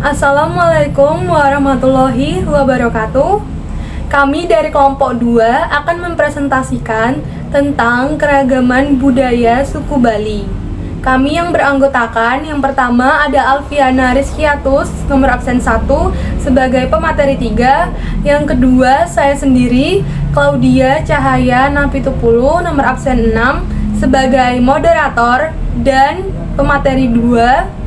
Assalamualaikum warahmatullahi wabarakatuh. Kami dari kelompok 2 akan mempresentasikan tentang keragaman budaya suku Bali. Kami yang beranggotakan, yang pertama ada Alfiana Rizkiatus, nomor absen 1 sebagai pemateri 3. Yang kedua saya sendiri, Claudia Cahaya Napitupulu, nomor absen 6 sebagai moderator dan pemateri 2.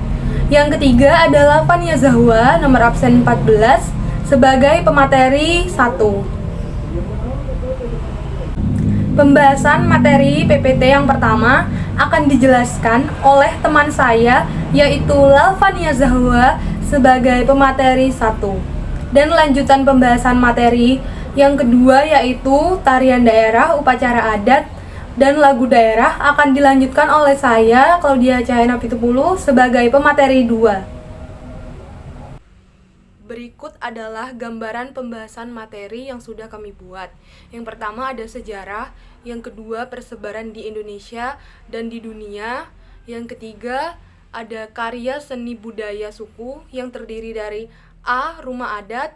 Yang ketiga adalah Fania Zahwa, nomor absen 14 sebagai pemateri 1. Pembahasan materi PPT yang pertama akan dijelaskan oleh teman saya, yaitu Lalfania Zahwa sebagai pemateri 1. Dan lanjutan pembahasan materi yang kedua yaitu tarian daerah, upacara adat, dan lagu daerah akan dilanjutkan oleh saya, Claudia Cahaya Napitupulu, sebagai pemateri 2. Berikut adalah gambaran pembahasan materi yang sudah kami buat. Yang pertama ada sejarah, yang kedua persebaran di Indonesia dan di dunia, yang ketiga ada karya seni budaya suku yang terdiri dari A. Rumah adat,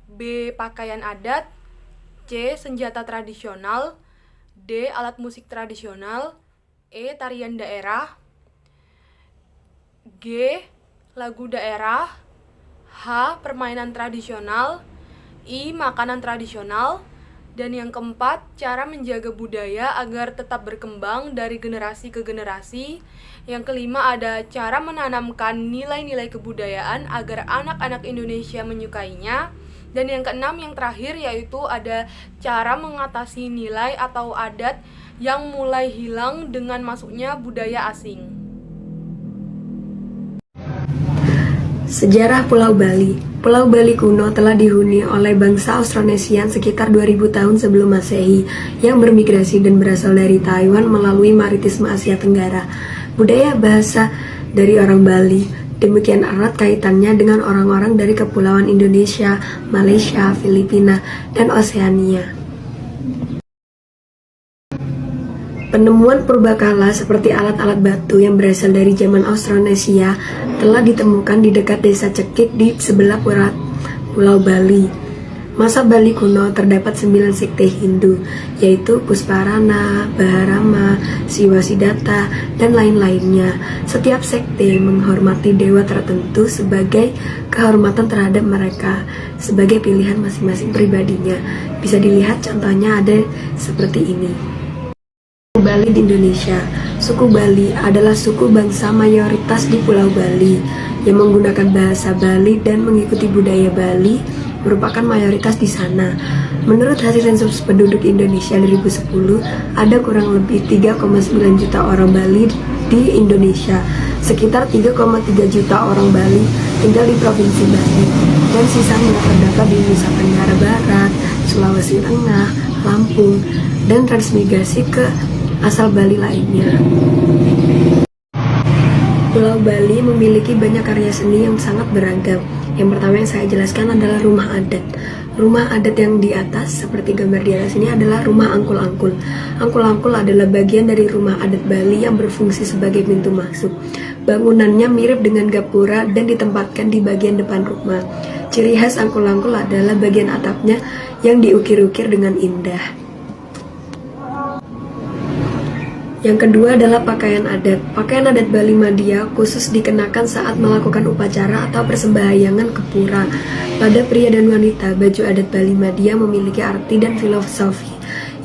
B. Pakaian adat, C. Senjata tradisional, D. Alat musik tradisional, E. Tarian daerah, G. Lagu daerah, H. Permainan tradisional, I. Makanan tradisional, dan yang keempat, cara menjaga budaya agar tetap berkembang dari generasi ke generasi. Yang kelima ada cara menanamkan nilai-nilai kebudayaan agar anak-anak Indonesia menyukainya. Dan yang keenam, yang terakhir, yaitu ada cara mengatasi nilai atau adat yang mulai hilang dengan masuknya budaya asing. Sejarah Pulau Bali. Pulau Bali kuno telah dihuni oleh bangsa Austronesian sekitar 2000 tahun sebelum Masehi yang bermigrasi dan berasal dari Taiwan melalui maritisme Asia Tenggara. Budaya bahasa dari orang Bali demikian erat kaitannya dengan orang-orang dari Kepulauan Indonesia, Malaysia, Filipina, dan Oseania. Penemuan purbakala seperti alat-alat batu yang berasal dari zaman Austronesia telah ditemukan di dekat desa Cekik di sebelah Pulau Bali. Masa Bali kuno terdapat 9 sekte Hindu, yaitu Pusparana, Baharama, Siwasiddata, dan lain-lainnya. Setiap sekte menghormati dewa tertentu sebagai kehormatan terhadap mereka, sebagai pilihan masing-masing pribadinya. Bisa dilihat contohnya ada seperti ini. Bali di Indonesia. Suku Bali adalah suku bangsa mayoritas di Pulau Bali yang menggunakan bahasa Bali dan mengikuti budaya Bali merupakan mayoritas di sana. Menurut hasil sensus penduduk Indonesia 2010, ada kurang lebih 3,9 juta orang Bali di Indonesia. Sekitar 3,3 juta orang Bali tinggal di Provinsi Bali dan sisanya terdapat di Nusa Tenggara Barat, Sulawesi Tengah, Lampung, dan transmigrasi ke asal Bali lainnya. Pulau Bali memiliki banyak karya seni yang sangat beragam. Yang pertama yang saya jelaskan adalah rumah adat. Rumah adat yang di atas, seperti gambar di atas ini, adalah rumah angkul-angkul. Angkul-angkul adalah bagian dari rumah adat Bali yang berfungsi sebagai pintu masuk. Bangunannya mirip dengan gapura dan ditempatkan di bagian depan rumah. Ciri khas angkul-angkul adalah bagian atapnya yang diukir-ukir dengan indah. Yang kedua adalah pakaian adat. Pakaian adat Bali Madya khusus dikenakan saat melakukan upacara atau persembahyangan ke pura. Pada pria dan wanita, baju adat Bali Madya memiliki arti dan filosofi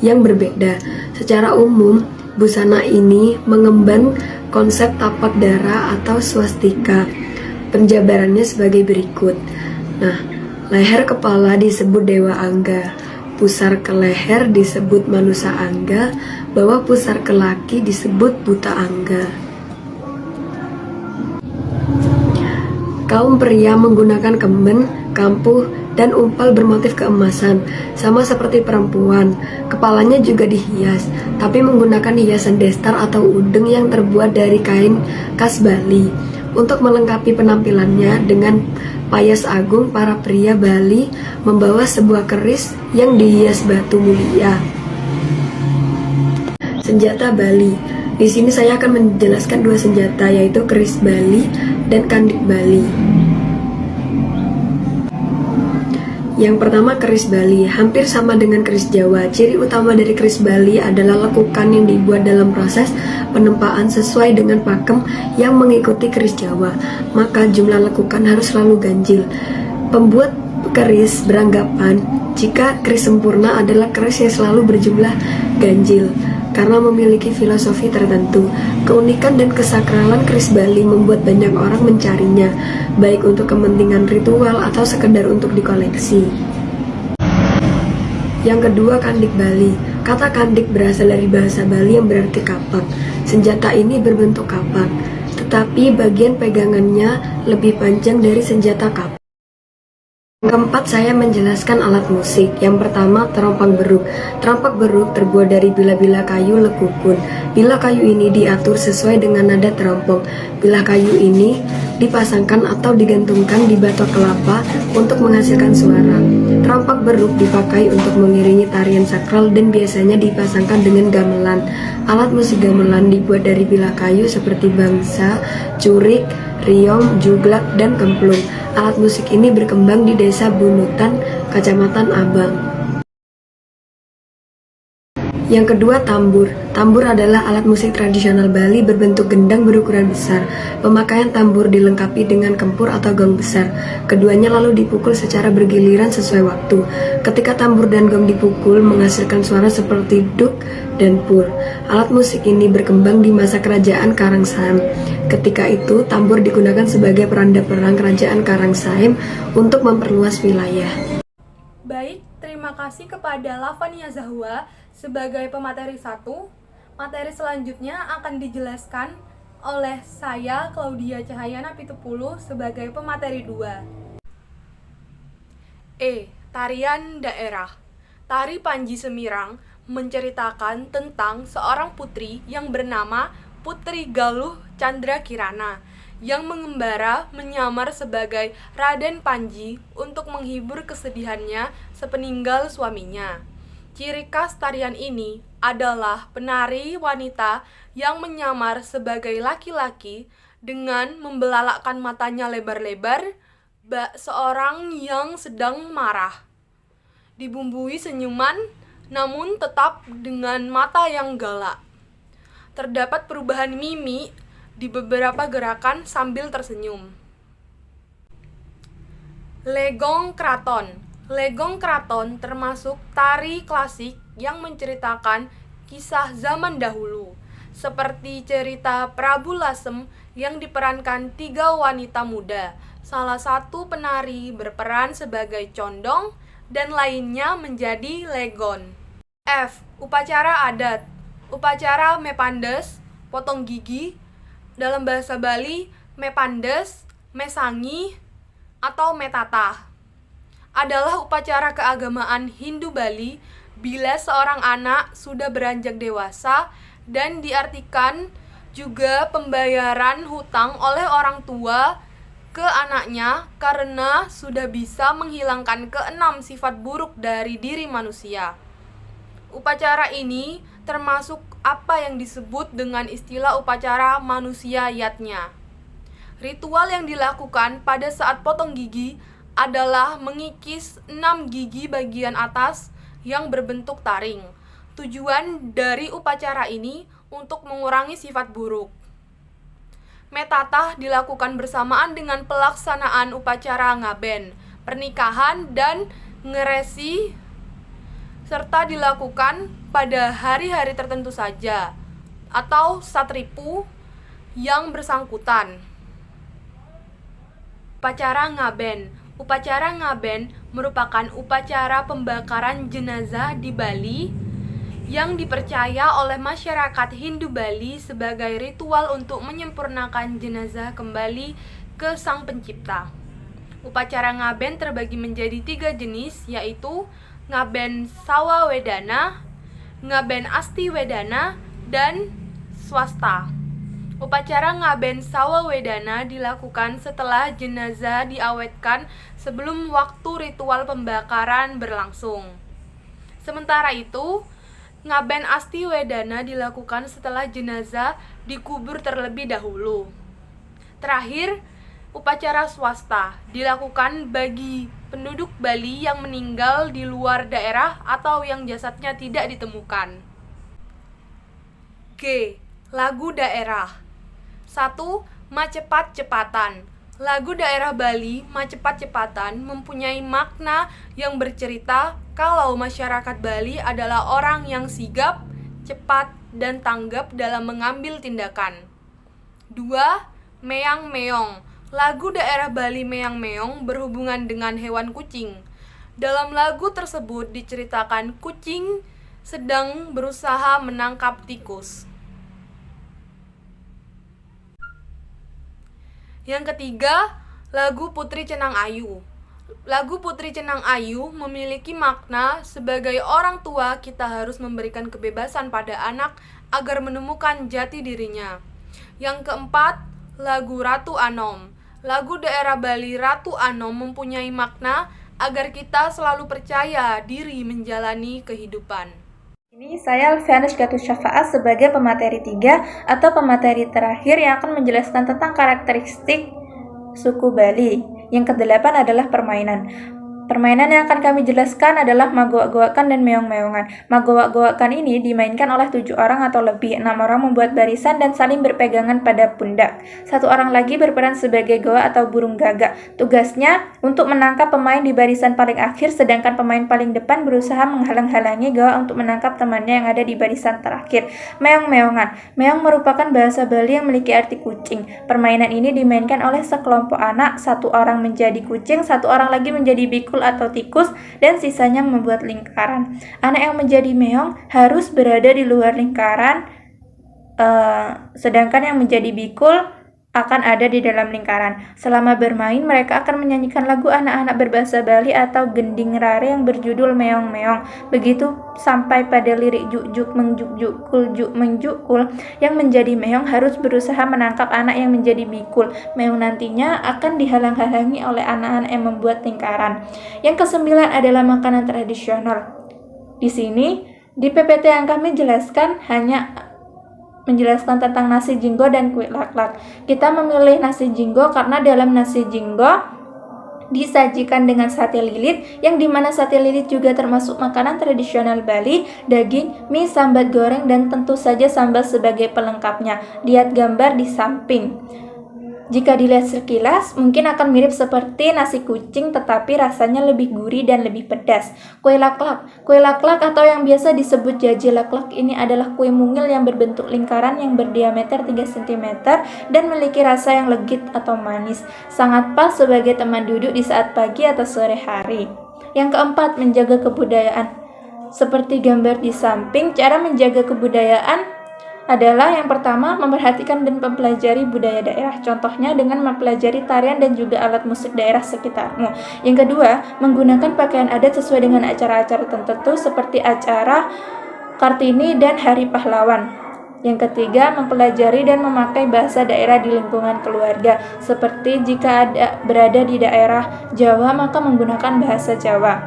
yang berbeda. Secara umum, busana ini mengemban konsep tapak dara atau swastika. Penjabarannya sebagai berikut. Nah, leher kepala disebut Dewa Angga, pusar ke leher disebut Manusa Angga, bawah pusar ke laki disebut Buta Angga. Kaum pria menggunakan kemben, kampuh, dan umpal bermotif keemasan, sama seperti perempuan. Kepalanya juga dihias, tapi menggunakan hiasan destar atau udeng yang terbuat dari kain khas Bali. Untuk melengkapi penampilannya dengan payas agung, para pria Bali membawa sebuah keris yang dihias batu mulia. Senjata Bali. Di sini saya akan menjelaskan dua senjata, yaitu keris Bali dan kandik Bali. Yang pertama, keris Bali, hampir sama dengan keris Jawa. Ciri utama dari keris Bali adalah lekukan yang dibuat dalam proses penempaan sesuai dengan pakem yang mengikuti keris Jawa. Maka jumlah lekukan harus selalu ganjil. Pembuat keris beranggapan jika keris sempurna adalah keris yang selalu berjumlah ganjil karena memiliki filosofi tertentu. Keunikan dan kesakralan keris Bali membuat banyak orang mencarinya, baik untuk kepentingan ritual atau sekedar untuk dikoleksi. Yang kedua, kandik Bali. Kata kandik berasal dari bahasa Bali yang berarti kapak. Senjata ini berbentuk kapak, tetapi bagian pegangannya lebih panjang dari senjata kapak. Keempat, saya menjelaskan alat musik. Yang pertama, terompang beruk. Terompang beruk terbuat dari bila-bila kayu lekukun. Bila kayu ini diatur sesuai dengan nada terompong. Bila kayu ini dipasangkan atau digantungkan di batok kelapa untuk menghasilkan suara. Terompang beruk dipakai untuk mengiringi tarian sakral dan biasanya dipasangkan dengan gamelan. Alat musik gamelan dibuat dari bila kayu seperti bangsa, curik, riong, juglak, dan kemplung. Alat musik ini berkembang di desa Bunutan, Kecamatan Abang. Yang kedua, tambur. Tambur adalah alat musik tradisional Bali berbentuk gendang berukuran besar. Pemakaian tambur dilengkapi dengan kempur atau gong besar. Keduanya lalu dipukul secara bergiliran sesuai waktu. Ketika tambur dan gong dipukul menghasilkan suara seperti duk dan pur. Alat musik ini berkembang di masa kerajaan Karangsam. Ketika itu, tambur digunakan sebagai peranda perang kerajaan Karangsam untuk memperluas wilayah. Baik, terima kasih kepada Lavania Zahwa sebagai pemateri 1. Materi selanjutnya akan dijelaskan oleh saya, Claudia Cahayana Pitupulu, sebagai pemateri 2. Tarian daerah. Tari Panji Semirang menceritakan tentang seorang putri yang bernama Putri Galuh Chandra Kirana yang mengembara menyamar sebagai Raden Panji untuk menghibur kesedihannya sepeninggal suaminya. Ciri khas tarian ini adalah penari wanita yang menyamar sebagai laki-laki dengan membelalakkan matanya lebar-lebar, bak seorang yang sedang marah. Dibumbui senyuman, namun tetap dengan mata yang galak. Terdapat perubahan mimik di beberapa gerakan sambil tersenyum. Legong Kraton. Legong Kraton termasuk tari klasik yang menceritakan kisah zaman dahulu, seperti cerita Prabu Lasem yang diperankan 3 wanita muda. Salah satu penari berperan sebagai condong dan lainnya menjadi legon. Upacara adat. Upacara mepandes, potong gigi, dalam bahasa Bali mepandes, mesangi, atau metatah, adalah upacara keagamaan Hindu Bali bila seorang anak sudah beranjak dewasa dan diartikan juga pembayaran hutang oleh orang tua ke anaknya karena sudah bisa menghilangkan ke-6 sifat buruk dari diri manusia. Upacara ini termasuk apa yang disebut dengan istilah upacara manusia yatnya. Ritual yang dilakukan pada saat potong gigi adalah mengikis 6 gigi bagian atas yang berbentuk taring. Tujuan dari upacara ini untuk mengurangi sifat buruk. Metatah dilakukan bersamaan dengan pelaksanaan upacara ngaben, pernikahan, dan ngeresi, serta dilakukan pada hari-hari tertentu saja atau satripu yang bersangkutan. Upacara ngaben. Upacara ngaben merupakan upacara pembakaran jenazah di Bali yang dipercaya oleh masyarakat Hindu Bali sebagai ritual untuk menyempurnakan jenazah kembali ke Sang Pencipta. Upacara ngaben terbagi menjadi 3 jenis, yaitu ngaben Sawa Wedana, ngaben Asti Wedana, dan swasta. Upacara ngaben Sawa Wedana dilakukan setelah jenazah diawetkan sebelum waktu ritual pembakaran berlangsung. Sementara itu, ngaben Asti Wedana dilakukan setelah jenazah dikubur terlebih dahulu. Terakhir, Upacara swasta dilakukan bagi penduduk Bali yang meninggal di luar daerah atau yang jasadnya tidak ditemukan. G. Lagu daerah. 1. Macepat-cepatan. Lagu daerah Bali Macepat-cepatan mempunyai makna yang bercerita kalau masyarakat Bali adalah orang yang sigap, cepat, dan tanggap dalam mengambil tindakan. 2. Meang-meong. Lagu daerah Bali meang-meong berhubungan dengan hewan kucing. Dalam lagu tersebut diceritakan kucing sedang berusaha menangkap tikus. Yang ketiga, lagu Putri Cenang Ayu. Lagu Putri Cenang Ayu memiliki makna sebagai orang tua kita harus memberikan kebebasan pada anak agar menemukan jati dirinya. Yang keempat, lagu Ratu Anom. Lagu daerah Bali Ratu Anom mempunyai makna agar kita selalu percaya diri menjalani kehidupan. Ini saya Alfianus Gatus Syafaat sebagai pemateri 3 atau pemateri terakhir yang akan menjelaskan tentang karakteristik suku Bali. Yang ke-8 adalah permainan. Permainan yang akan kami jelaskan adalah magoak-goakan dan meong-meongan. Magoak-goakan ini dimainkan oleh 7 orang atau lebih. 6 orang membuat barisan dan saling berpegangan pada pundak. 1 orang lagi berperan sebagai goa atau burung gagak. Tugasnya untuk menangkap pemain di barisan paling akhir, sedangkan pemain paling depan berusaha menghalang-halangi goa untuk menangkap temannya yang ada di barisan terakhir. Meong-meongan. Meong merupakan bahasa Bali yang memiliki arti kucing. Permainan ini dimainkan oleh sekelompok anak. 1 orang menjadi kucing, 1 orang lagi menjadi bikul atau tikus, dan sisanya membuat lingkaran. Anak yang menjadi meong harus berada di luar lingkaran, sedangkan yang menjadi bikul akan ada di dalam lingkaran. Selama bermain, mereka akan menyanyikan lagu anak-anak berbahasa Bali atau gending rare yang berjudul meong-meong. Begitu sampai pada lirik juk-juk menjuk-jukul juk menjukul, yang menjadi meong harus berusaha menangkap anak yang menjadi bikul. Meong nantinya akan dihalang-halangi oleh anak-anak yang membuat lingkaran. Yang ke-9 adalah makanan tradisional. Di sini, di PPT yang kami jelaskan hanya menjelaskan tentang nasi jinggo dan kue laklak. Kita memilih nasi jinggo karena dalam nasi jinggo disajikan dengan sate lilit, yang dimana sate lilit juga termasuk makanan tradisional Bali, daging, mie, sambat goreng, dan tentu saja sambal sebagai pelengkapnya. Lihat gambar di samping. Jika dilihat sekilas, mungkin akan mirip seperti nasi kucing, tetapi rasanya lebih gurih dan lebih pedas. Kue laklak. Kue laklak atau yang biasa disebut jaji laklak ini adalah kue mungil yang berbentuk lingkaran yang berdiameter 3 cm dan memiliki rasa yang legit atau manis. Sangat pas sebagai teman duduk di saat pagi atau sore hari. Yang keempat, menjaga kebudayaan. Seperti gambar di samping, cara menjaga kebudayaan adalah yang pertama, memperhatikan dan mempelajari budaya daerah. Contohnya dengan mempelajari tarian dan juga alat musik daerah sekitarmu. Yang kedua, menggunakan pakaian adat sesuai dengan acara-acara tertentu seperti acara Kartini dan Hari Pahlawan. Yang ketiga, mempelajari dan memakai bahasa daerah di lingkungan keluarga. Seperti jika berada di daerah Jawa, maka menggunakan bahasa Jawa.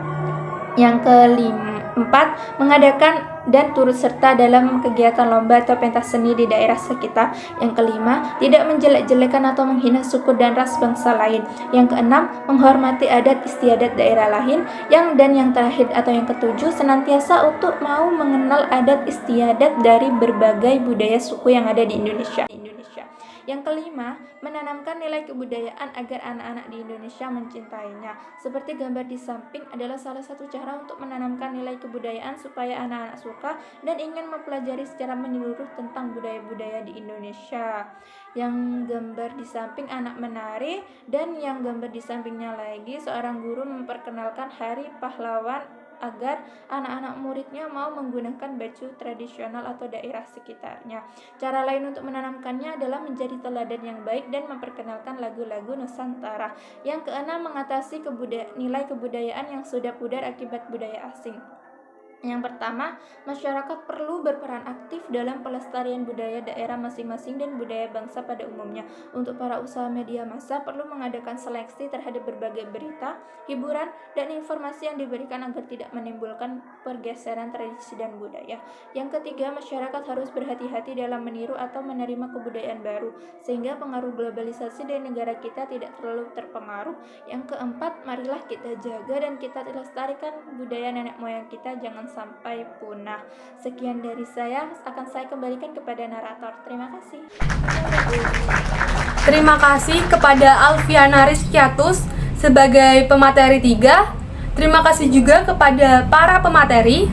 Yang keempat, mengadakan dan turut serta dalam kegiatan lomba atau pentas seni di daerah sekitar. Yang kelima, tidak menjelek-jelekan atau menghina suku dan ras bangsa lain. Yang keenam, menghormati adat istiadat daerah lain. Dan yang terakhir atau yang ketujuh, senantiasa untuk mau mengenal adat istiadat dari berbagai budaya suku yang ada di Indonesia. Yang kelima, menanamkan nilai kebudayaan agar anak-anak di Indonesia mencintainya. Seperti gambar di samping adalah salah satu cara untuk menanamkan nilai kebudayaan supaya anak-anak suka dan ingin mempelajari secara menyeluruh tentang budaya-budaya di Indonesia. Yang gambar di samping anak menari, dan yang gambar di sampingnya lagi seorang guru memperkenalkan Hari Pahlawan agar anak-anak muridnya mau menggunakan baju tradisional atau daerah sekitarnya. Cara lain untuk menanamkannya adalah menjadi teladan yang baik dan memperkenalkan lagu-lagu Nusantara. Yang keenam, mengatasi nilai kebudayaan yang sudah pudar akibat budaya asing. Yang pertama, masyarakat perlu berperan aktif dalam pelestarian budaya daerah masing-masing dan budaya bangsa pada umumnya. Untuk para usaha media massa perlu mengadakan seleksi terhadap berbagai berita, hiburan, dan informasi yang diberikan agar tidak menimbulkan pergeseran tradisi dan budaya. Yang ketiga, masyarakat harus berhati-hati dalam meniru atau menerima kebudayaan baru, sehingga pengaruh globalisasi dari negara kita tidak terlalu terpengaruh. Yang keempat, marilah kita jaga dan kita lestarikan budaya nenek moyang kita, jangan sampai punah. Sekian dari saya, akan saya kembalikan kepada narator. Terima kasih. Terima kasih kepada Alfiana Rizkiatus sebagai pemateri 3. Terima kasih juga kepada para pemateri.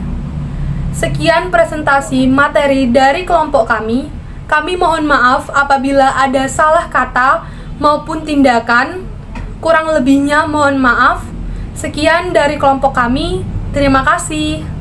Sekian presentasi materi dari kelompok kami. Kami mohon maaf apabila ada salah kata maupun tindakan. Kurang lebihnya mohon maaf. Sekian dari kelompok kami. Terima kasih.